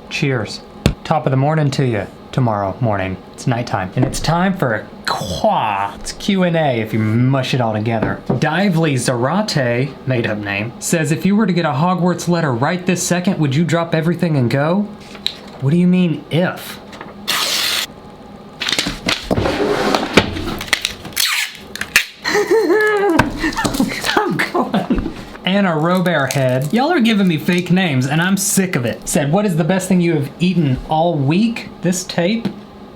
Cheers. Top of the morning to you tomorrow morning. It's nighttime. And it's time for a qua. It's Q&A if you mush it all together. Dively Zarate, made up name, says if you were to get a Hogwarts letter right this second, would you drop everything and go? What do you mean if? I'm going. Anna Robert Head. Y'all are giving me fake names and I'm sick of it. Said, what is the best thing you have eaten all week? This tape?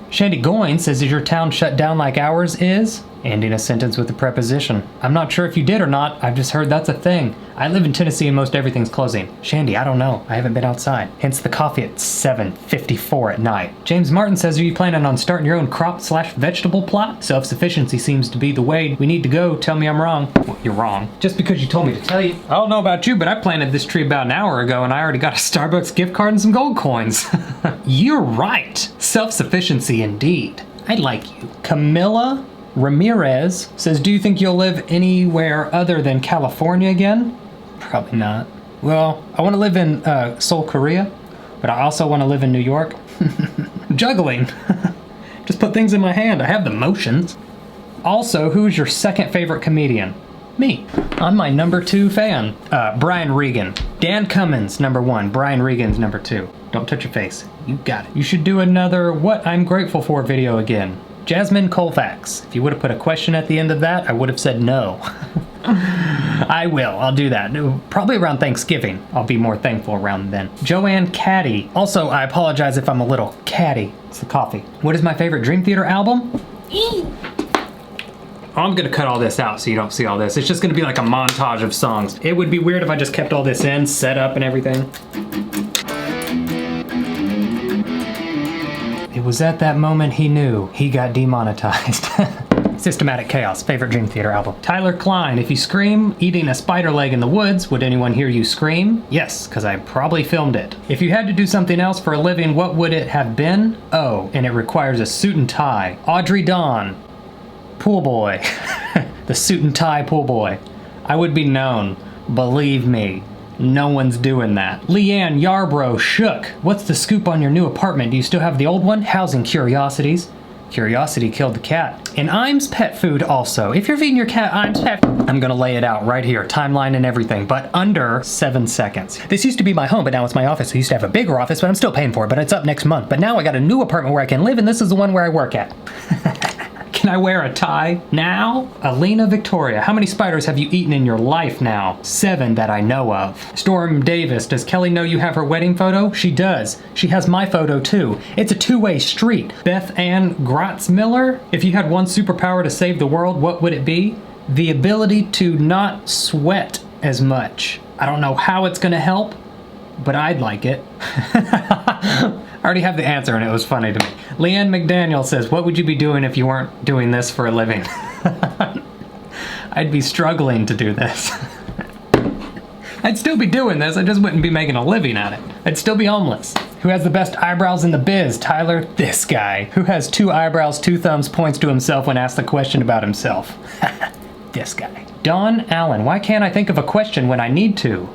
Shandy Goin says, is your town shut down like ours is? Ending a sentence with a preposition. I'm not sure if you did or not. I've just heard that's a thing. I live in Tennessee and most everything's closing. Shandy, I don't know. I haven't been outside. Hence the coffee at 7:54 at night. James Martin says, are you planning on starting your own crop/vegetable plot? Self-sufficiency seems to be the way we need to go. Tell me I'm wrong. Well, you're wrong. Just because you told me to tell you. I don't know about you, but I planted this tree about an hour ago and I already got a Starbucks gift card and some gold coins. You're right. Self-sufficiency indeed. I like you. Camilla Ramirez says, do you think you'll live anywhere other than California again? Probably not. Well, I want to live in Seoul, Korea, but I also want to live in New York. Juggling. Just put things in my hand. I have the motions. Also, who's your second favorite comedian? Me. I'm my number 2 fan. Brian Regan. Dan Cummins, number 1. Brian Regan's number 2. Don't touch your face. You got it. You should do another What I'm Grateful For video again. Jasmine Colfax. If you would have put a question at the end of that, I would have said no. I will. I'll do that. Probably around Thanksgiving. I'll be more thankful around then. Joanne Caddy. Also, I apologize if I'm a little catty. It's the coffee. What is my favorite Dream Theater album? I'm gonna cut all this out so you don't see all this. It's just gonna be like a montage of songs. It would be weird if I just kept all this in, set up and everything. It was at that moment he knew he got demonetized. Systematic Chaos, favorite Dream Theater album. Tyler Klein, if you scream eating a spider leg in the woods, would anyone hear you scream? Yes, because I probably filmed it. If you had to do something else for a living, what would it have been? Oh, and it requires a suit and tie. Audrey Dawn, pool boy. The suit and tie pool boy. I would be known, believe me. No one's doing that. Leanne Yarbrough Shook. What's the scoop on your new apartment? Do you still have the old one? Housing curiosities. Curiosity killed the cat. And Imes pet food also. If you're feeding your cat Imes pet food, I'm gonna lay it out right here, timeline and everything, but under 7 seconds. This used to be my home, but now it's my office. I used to have a bigger office, but I'm still paying for it, but it's up next month. But now I got a new apartment where I can live, and this is the one where I work at. Can I wear a tie now? Alina Victoria, how many spiders have you eaten in your life now? 7 that I know of. Storm Davis, does Kelly know you have her wedding photo? She does. She has my photo too. It's a two-way street. Beth Ann Grotzmiller, if you had one superpower to save the world, what would it be? The ability to not sweat as much. I don't know how it's gonna help, but I'd like it. I already have the answer and it was funny to me. Leanne McDaniel says, what would you be doing if you weren't doing this for a living? I'd be struggling to do this. I'd still be doing this, I just wouldn't be making a living at it. I'd still be homeless. Who has the best eyebrows in the biz? Tyler, this guy. Who has 2 eyebrows, 2 thumbs, points to himself when asked a question about himself? This guy. Don Allen, why can't I think of a question when I need to?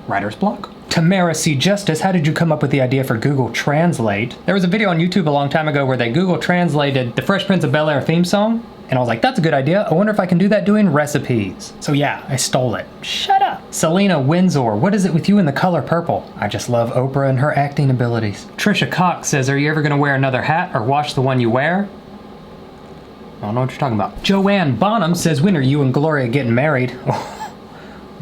Writer's block. Tamara C. Justice, how did you come up with the idea for Google Translate? There was a video on YouTube a long time ago where they Google translated the Fresh Prince of Bel-Air theme song, and I was like, that's a good idea. I wonder if I can do that doing recipes. So yeah, I stole it. Shut up. Selena Windsor, what is it with you in the color purple? I just love Oprah and her acting abilities. Trisha Cox says, are you ever gonna wear another hat or wash the one you wear? I don't know what you're talking about. Joanne Bonham says, when are you and Gloria getting married?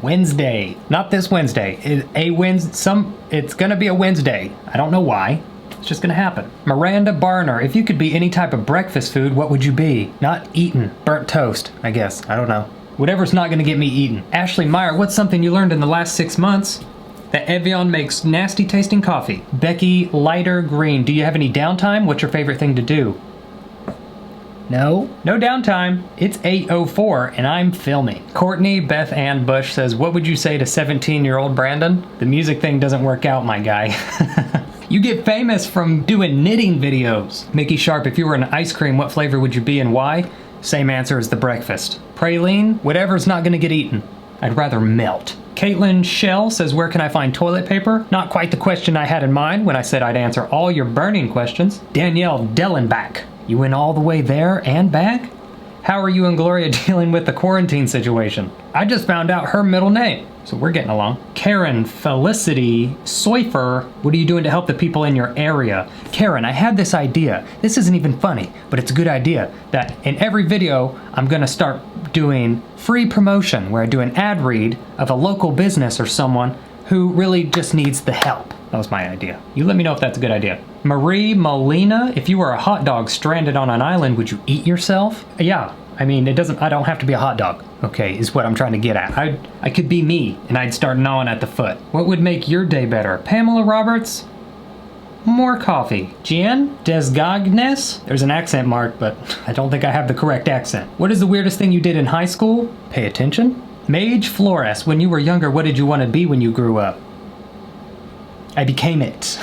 Wednesday. Not this Wednesday. It's gonna be a Wednesday. I don't know why. It's just gonna happen. Miranda Barner, if you could be any type of breakfast food, what would you be? Not eaten. Burnt toast, I guess. I don't know. Whatever's not gonna get me eaten. Ashley Meyer, what's something you learned in the last 6 months? That Evian makes nasty tasting coffee. Becky Lighter Green, do you have any downtime? What's your favorite thing to do? No downtime. It's 8:04 and I'm filming. Courtney Beth Ann Bush says, what would you say to 17-year-old Brandon? The music thing doesn't work out, my guy. You get famous from doing knitting videos. Mickey Sharp, if you were an ice cream, what flavor would you be and why? Same answer as the breakfast. Praline, whatever's not gonna get eaten. I'd rather melt. Caitlin Shell says, where can I find toilet paper? Not quite the question I had in mind when I said I'd answer all your burning questions. Danielle Dellenbach, you went all the way there and back? How are you and Gloria dealing with the quarantine situation? I just found out her middle name, so we're getting along. Karen Felicity Soifer, what are you doing to help the people in your area? Karen, I had this idea. This isn't even funny, but it's a good idea that in every video, I'm gonna start doing free promotion where I do an ad read of a local business or someone who really just needs the help. That was my idea. You let me know if that's a good idea. Marie Molina, if you were a hot dog stranded on an island, would you eat yourself? Yeah, I mean, I don't have to be a hot dog, okay, is what I'm trying to get at. I could be me, and I'd start gnawing at the foot. What would make your day better? Pamela Roberts? More coffee. Gian Desgagnes? There's an accent mark, but I don't think I have the correct accent. What is the weirdest thing you did in high school? Pay attention. Mage Flores, when you were younger, what did you want to be when you grew up? I became it.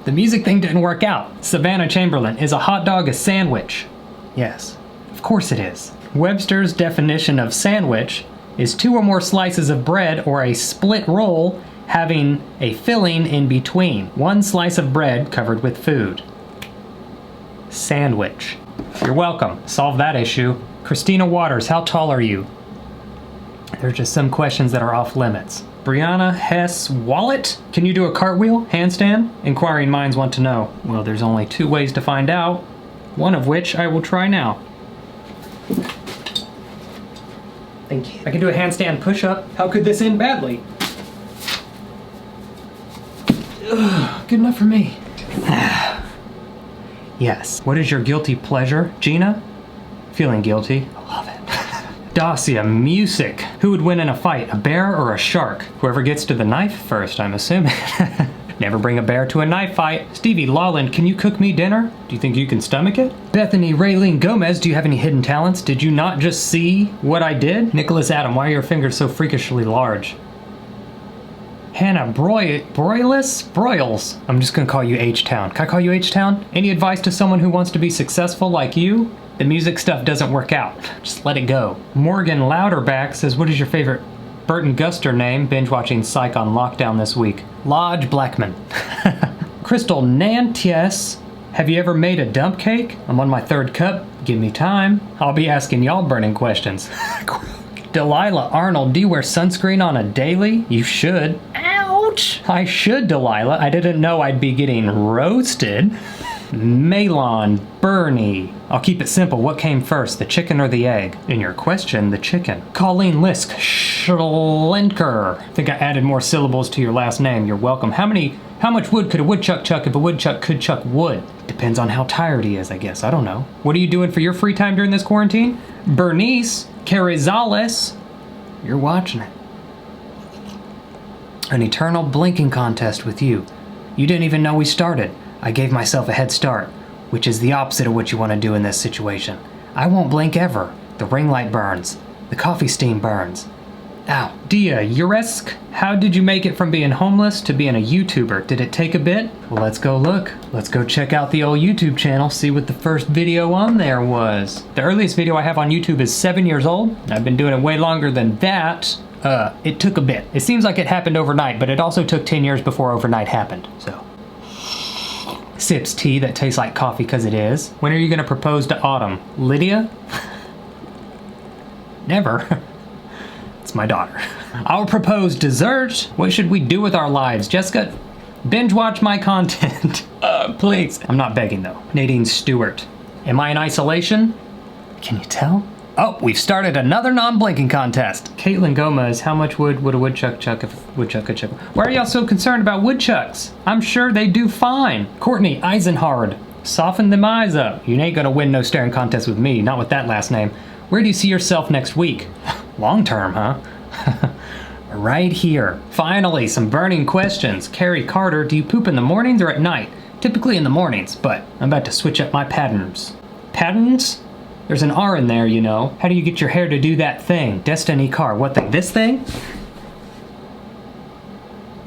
The music thing didn't work out. Savannah Chamberlain, is a hot dog a sandwich? Yes, of course it is. Webster's definition of sandwich is 2 or more slices of bread or a split roll having a filling in between. 1 slice of bread covered with food. Sandwich. You're welcome. Solve that issue. Christina Waters, how tall are you? There's just some questions that are off limits. Brianna Hess Wallet, can you do a cartwheel, handstand? Inquiring minds want to know. Well, there's only 2 ways to find out, one of which I will try now. Thank you. I can do a handstand push-up. How could this end badly? Ugh, good enough for me. Yes. What is your guilty pleasure, Gina? Feeling guilty. I love it. Dacia Music. Who would win in a fight, a bear or a shark? Whoever gets to the knife first, I'm assuming. Never bring a bear to a knife fight. Stevie Lawland, can you cook me dinner? Do you think you can stomach it? Bethany Raylene Gomez, do you have any hidden talents? Did you not just see what I did? Nicholas Adam, why are your fingers so freakishly large? Hannah Broyles. I'm just gonna call you H-Town. Can I call you H-Town? Any advice to someone who wants to be successful like you? The music stuff doesn't work out. Just let it go. Morgan Louderback says, what is your favorite Burton Guster name? Binge watching Psych on lockdown this week. Lodge Blackman. Crystal Nantes, have you ever made a dump cake? I'm on my 3rd cup. Give me time. I'll be asking y'all burning questions. Delilah Arnold, do you wear sunscreen on a daily? You should. Ouch! I should, Delilah. I didn't know I'd be getting roasted. Malon Bernie. I'll keep it simple. What came first, the chicken or the egg? In your question, the chicken. Colleen Lisk Schlenker. I think I added more syllables to your last name. You're welcome. How much wood could a woodchuck chuck if a woodchuck could chuck wood? Depends on how tired he is, I guess. I don't know. What are you doing for your free time during this quarantine? Bernice Carrizales. You're watching it. An eternal blinking contest with you. You didn't even know we started. I gave myself a head start, which is the opposite of what you want to do in this situation. I won't blink ever. The ring light burns. The coffee steam burns. Ow. Dia Uresk, how did you make it from being homeless to being a YouTuber? Did it take a bit? Well, let's go look. Let's go check out the old YouTube channel, see what the first video on there was. The earliest video I have on YouTube is 7 years old. I've been doing it way longer than that. It took a bit. It seems like it happened overnight, but it also took 10 years before overnight happened, so. Sips tea that tastes like coffee because it is. When are you gonna propose to Autumn? Lydia? Never. It's my daughter. I'll propose dessert. What should we do with our lives? Jessica, binge watch my content. Please. I'm not begging though. Nadine Stewart. Am I in isolation? Can you tell? Oh, we've started another non-blinking contest. Caitlin Gomez, how much wood would a woodchuck chuck if a woodchuck could chuck? Why are y'all so concerned about woodchucks? I'm sure they do fine. Courtney Eisenhard, soften them eyes up. You ain't gonna win no staring contest with me, not with that last name. Where do you see yourself next week? Long term, huh? Right here. Finally, some burning questions. Carrie Carter, do you poop in the mornings or at night? Typically in the mornings, but I'm about to switch up my patterns. Patterns? There's an R in there, you know. How do you get your hair to do that thing? Destiny Car, what thing? This thing?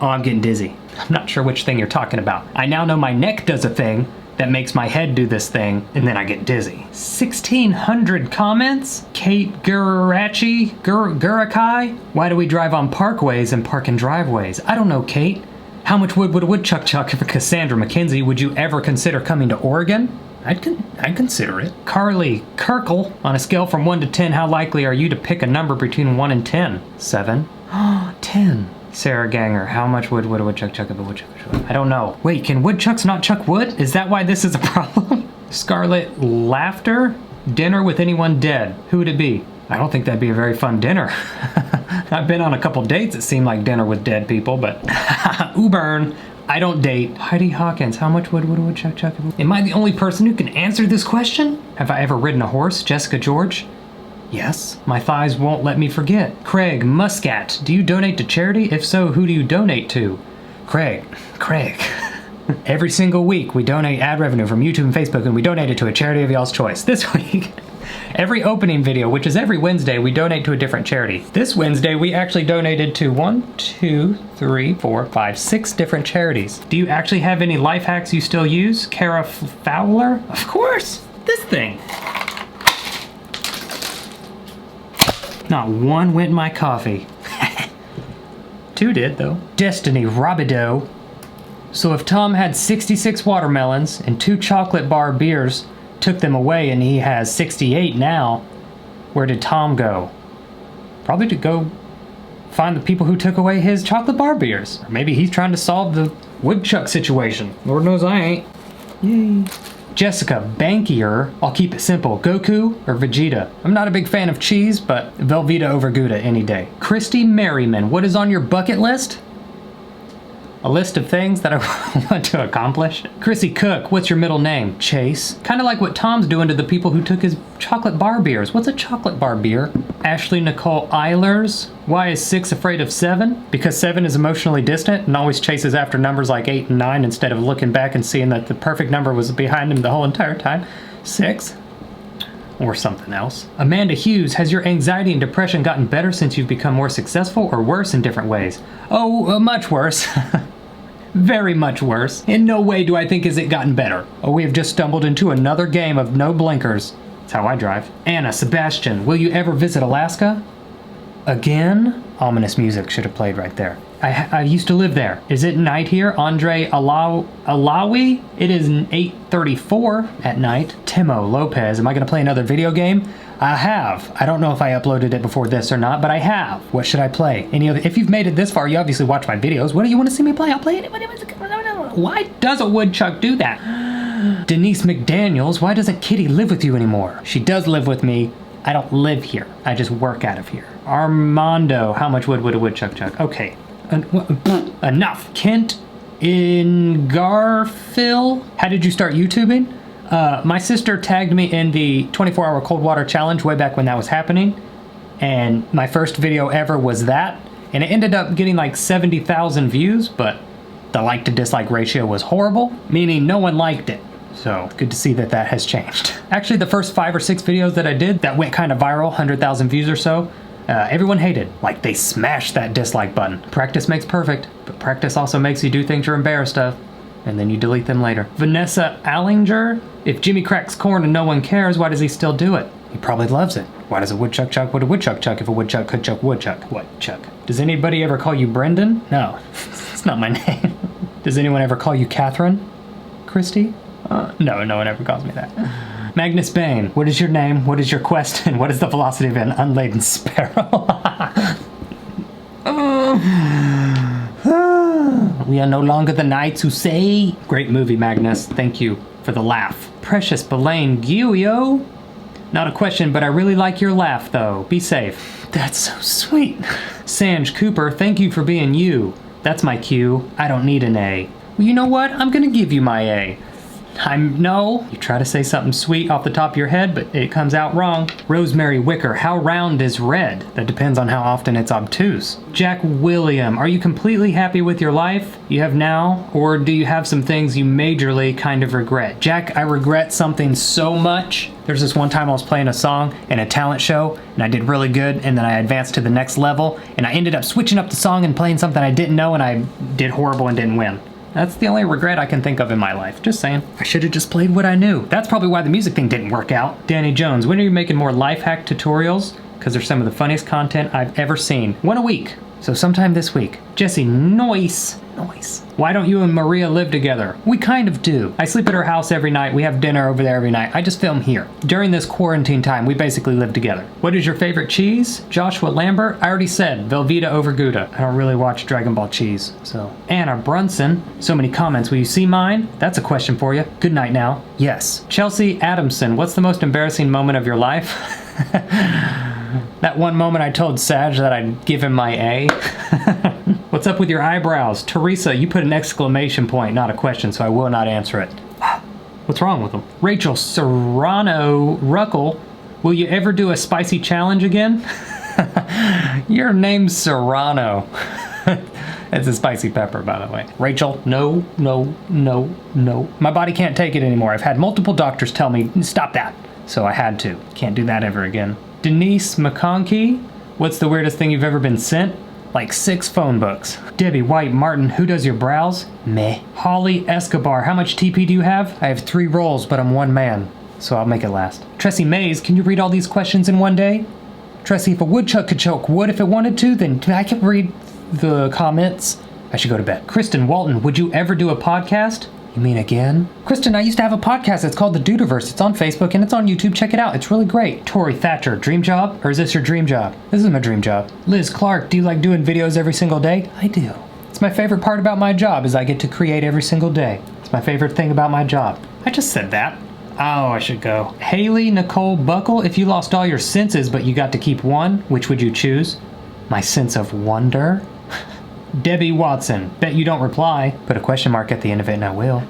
Oh, I'm getting dizzy. I'm not sure which thing you're talking about. I now know my neck does a thing that makes my head do this thing, and then I get dizzy. 1,600 comments? Kate Gurakai? Why do we drive on parkways and park in driveways? I don't know, Kate. How much wood would a woodchuck chuck if a Cassandra McKenzie? Would you ever consider coming to Oregon? I'd consider it. Carly Kirkle, on a scale from 1 to 10, how likely are you to pick a number between 1 and 10? 7. 10. Sarah Ganger, how much wood would a woodchuck chuck if a woodchuck chuck? I don't know. Wait, can woodchucks not chuck wood? Is that why this is a problem? Scarlet Laughter, dinner with anyone dead. Who would it be? I don't think that'd be a very fun dinner. I've been on a couple dates that seemed like dinner with dead people, but Ubern, I don't date. Heidi Hawkins, how much wood would a woodchuck chuck? Am I the only person who can answer this question? Have I ever ridden a horse? Jessica George? Yes. My thighs won't let me forget. Craig Muscat, do you donate to charity? If so, who do you donate to? Craig. Every single week we donate ad revenue from YouTube and Facebook, and we donate it to a charity of y'all's choice. This week, every opening video, which is every Wednesday, we donate to a different charity. This Wednesday, we actually donated to 6 different charities. Do you actually have any life hacks you still use? Kara Fowler? Of course! This thing! Not one went in my coffee. 2 did, though. Destiny Robideau. So if Tom had 66 watermelons and 2 chocolate bar beers, took them away, and he has 68 now, where did Tom go? Probably to go find the people who took away his chocolate bar beers. Or maybe he's trying to solve the woodchuck situation. Lord knows I ain't. Yay. Jessica Bankier, I'll keep it simple. Goku or Vegeta? I'm not a big fan of cheese, but Velveeta over Gouda any day. Christy Merriman, what is on your bucket list? A list of things that I want to accomplish. Chrissy Cook, what's your middle name? Chase. Kind of like what Tom's doing to the people who took his chocolate bar beers. What's a chocolate bar beer? Ashley Nicole Eilers, why is 6 afraid of 7? Because 7 is emotionally distant and always chases after numbers like 8 and 9 instead of looking back and seeing that the perfect number was behind him the whole entire time. 6. Or something else. Amanda Hughes, has your anxiety and depression gotten better since you've become more successful, or worse in different ways? Oh, much worse. Very much worse. In no way do I think is it gotten better. Oh, we have just stumbled into another game of no blinkers. That's how I drive. Anna Sebastian, will you ever visit Alaska? Again? Ominous music should have played right there. I used to live there. Is it night here? Andre Alawi? It is 8:34 at night. Timo Lopez, am I gonna play another video game? I have. I don't know if I uploaded it before this or not, but I have. What should I play? Any other? If you've made it this far, you obviously watch my videos. What do you want to see me play? I'll play it. Why does a woodchuck do that? Denise McDaniels, why doesn't Kitty live with you anymore? She does live with me. I don't live here. I just work out of here. Armando, how much wood would a woodchuck chuck? Okay. Enough. Kent in Garfield, how did you start YouTubing? My sister tagged me in the 24-hour cold water challenge way back when that was happening, and my first video ever was that, and it ended up getting like 70,000 views, but the like to dislike ratio was horrible, meaning no one liked it. So good to see that that has changed. Actually, the first 5 or 6 videos that I did that went kind of viral, 100,000 views or so, everyone hated. Like, they smashed that dislike button. Practice makes perfect, but practice also makes you do things you're embarrassed of, and then you delete them later. Vanessa Allinger, if Jimmy cracks corn and no one cares, why does he still do it? He probably loves it. Why does a woodchuck chuck would a woodchuck chuck if a woodchuck could chuck woodchuck? What, chuck? Does anybody ever call you Brendan? No, it's not my name. Does anyone ever call you Catherine? Christy? No, no one ever calls me that. Magnus Bane, what is your name? What is your quest? And what is the velocity of an unladen sparrow? We are no longer the knights who say. Great movie, Magnus. Thank you for the laugh. Precious Belaine Gilio. Not a question, but I really like your laugh, though. Be safe. That's so sweet. Sanj Cooper, thank you for being you. That's my cue. I don't need an A. Well, you know what? I'm gonna give you my A. No. You try to say something sweet off the top of your head, but it comes out wrong. Rosemary Wicker, how round is red? That depends on how often it's obtuse. Jack William, are you completely happy with your life you have now? Or do you have some things you majorly kind of regret? Jack, I regret something so much. There's this one time I was playing a song in a talent show, and I did really good, and then I advanced to the next level, and I ended up switching up the song and playing something I didn't know, and I did horrible and didn't win. That's the only regret I can think of in my life. Just saying. I should have just played what I knew. That's probably why the music thing didn't work out. Danny Jones, when are you making more life hack tutorials? Because they're some of the funniest content I've ever seen. One a week. So sometime this week. Jesse, noise. Why don't you and Maria live together? We kind of do. I sleep at her house every night. We have dinner over there every night. I just film here. During this quarantine time, we basically live together. What is your favorite cheese? Joshua Lambert, I already said Velveeta over Gouda. I don't really watch Dragon Ball cheese, so. Anna Brunson, so many comments. Will you see mine? That's a question for you. Good night now. Yes. Chelsea Adamson, what's the most embarrassing moment of your life? That one moment I told Saj that I'd give him my A. What's up with your eyebrows? Teresa, you put an exclamation point, not a question, so I will not answer it. What's wrong with them? Rachel Serrano Ruckle, will you ever do a spicy challenge again? Your name's Serrano. It's a spicy pepper, by the way. Rachel, no. My body can't take it anymore. I've had multiple doctors tell me, stop that. So I had to. Can't do that ever again. Denise McConkey, what's the weirdest thing you've ever been sent? Like 6 phone books. Debbie White Martin, who does your brows? Meh. Holly Escobar, how much TP do you have? I have 3 rolls, but I'm one man, so I'll make it last. Tressie Mays, can you read all these questions in one day? Tressie, if a woodchuck could choke wood if it wanted to, then I can read the comments. I should go to bed. Kristen Walton, would you ever do a podcast? You mean again? Kristen, I used to have a podcast. It's called The Dudeverse. It's on Facebook and it's on YouTube. Check it out. It's really great. Tori Thatcher, dream job? Or is this your dream job? This is my dream job. Liz Clark, do you like doing videos every single day? I do. It's my favorite part about my job is I get to create every single day. It's my favorite thing about my job. I just said that. Oh, I should go. Haley Nicole Buckle, if you lost all your senses but you got to keep one, which would you choose? My sense of wonder? Debbie Watson, bet you don't reply. Put a question mark at the end of it and I will.